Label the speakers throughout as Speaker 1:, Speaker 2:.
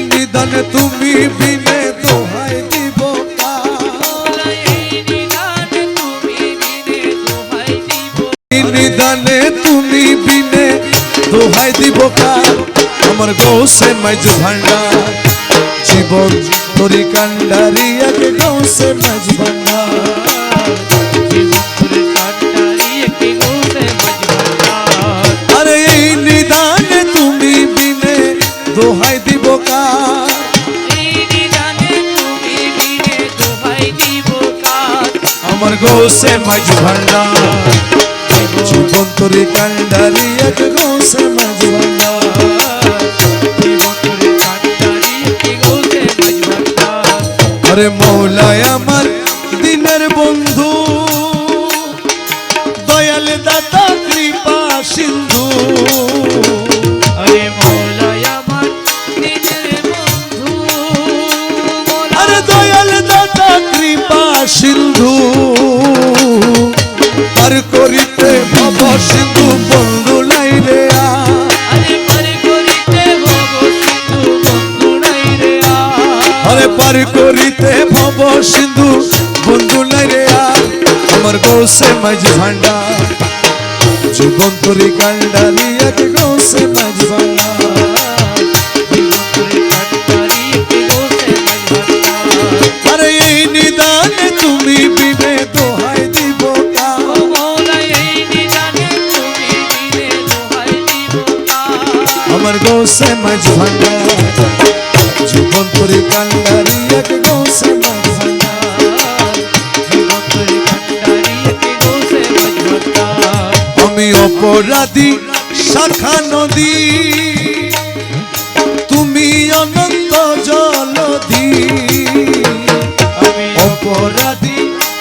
Speaker 1: নিদানে তুমি বিনে দোহাই দিব নিদানে তুমি বিনে দোহাই দিব কার আমার গৌসে মাঝ ভান্ডার জীবন তোরি কান্ডারি এক গৌসে মাঝ ভান্ডার আরে এই নিদানে তুমি বিনে দোহাই দিব কার আমার গৌসে মাঝ ভান্ডার জীবন তোরি কান্ডারি এক গৌসে মাঝ ভান্ডার আরে মৌলায় আমার দিনের বন্ধু দয়াল দাতা কৃপা সিন্ধু
Speaker 2: আরে মৌলায় আমার দিনের বন্ধু
Speaker 1: আরে দয়াল দাতা কৃপা সিন্ধু পার করিতে ভব সিন্ধু বন্ধু লাইলে
Speaker 2: আরে পার করিতে ভব সিন্ধু বন্ধু লাইলে
Speaker 1: আরে পার করিতে ভব সিন্ধু বন্ধু লাইলে আমার গৌসে মাঝ ভান্ডার জীবন তোরি কান্ডারি এক গৌসে মাঝ ভান্ডার আরে এই নিদানে তুমি বিনে দোহাই দিব আমার গৌসে মাঝ ভান্ডার জীবন তোরি কান্ডারি এক গৌসে মাঝ আমি অপরাধী শাখা নদী তুমি অনন্ত জলধি
Speaker 2: আমি
Speaker 1: অপরাধী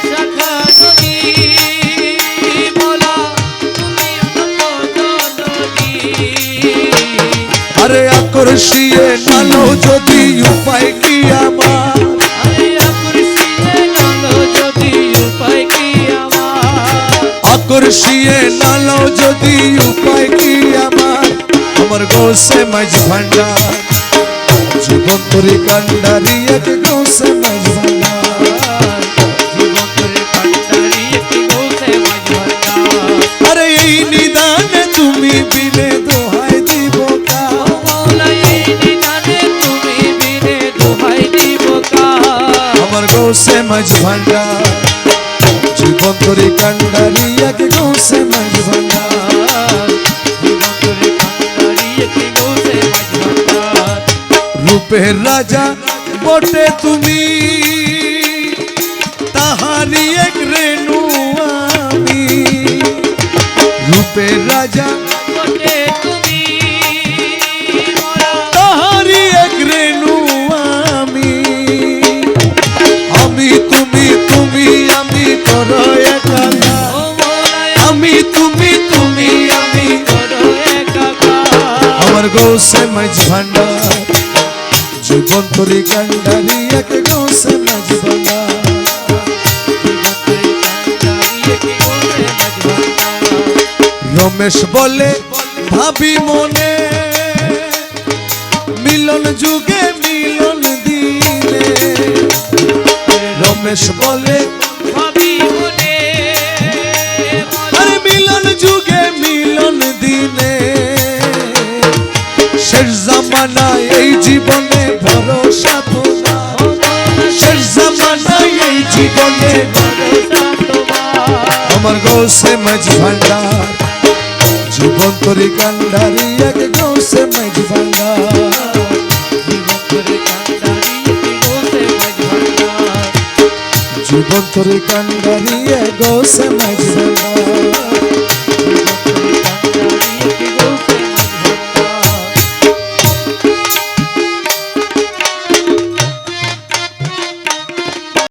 Speaker 2: শাখা নদী বলা তুমি অনন্ত জলধি
Speaker 1: আরে আকর্ষিয়ে নালো যদি উপায় কি আমার
Speaker 2: আরে আকর্ষিয়ে নালো যদি উপায় কি আমার
Speaker 1: আকর্ষিয়ে নালো যদি উপায় কি আমার গৌসে মাঝ ভান্ডার জীবন তোরি কান্ডারি এক গৌসে মাঝ ভান্ডার
Speaker 2: জীবন তোরে কান্ডারি একটি গৌসে মাঝ ভান্ডার
Speaker 1: আরে এই নিদানে তুমি বিনে দোহাই দিব কার
Speaker 2: মৌলা এই নিদানে তুমি বিনে দোহাই দিব কার
Speaker 1: আমার গৌসে মাঝ ভান্ডার জীবন তোরি কান্ডারি এক গৌসে মাঝ ভান্ডার
Speaker 2: জীবন তোরে কান্ডারি একটি গৌসে মাঝ ভান্ডার
Speaker 1: রূপের রাজা বটে তুমি তাহারি এক রেণু আমি রূপের রাজা
Speaker 2: বটে তুমি মোরা
Speaker 1: তাহারি এক রেণু আমি আমি তুমি তুমি আমি করো একাকার
Speaker 2: ও মোরা
Speaker 1: আমি তুমি তুমি আমি
Speaker 2: করো একাকার
Speaker 1: আমার গৌসে মাঝ ভান্ডার জীবন তোরি কান্ডারি এক গৌসে মাঝ ভান্ডার
Speaker 2: জীবন তোরে কান্ডারি একটি গৌসে মাঝ ভান্ডার
Speaker 1: রমেশ বলে ভাবি মনে মিলন যুগে মিলন দিলে রমেশ বলে
Speaker 2: ভাবি মনে
Speaker 1: আরে মিলন যুগে মিলন দিনে শেষ জামানায় এই জীবনে ভরসা তোমার শেষ জামানায় এই জীবনে আমার গৌসে মাঝ ভান্ডার জীবন তোরি কান্ডারি এক গৌসে মাঝ ভান্ডার
Speaker 2: জীবন তোরে কান্ডারি একটি গৌসে মাঝ ভান্ডার
Speaker 1: জীবন তোরি কান্ডারি এক গৌসে মাঝ ভান্ডার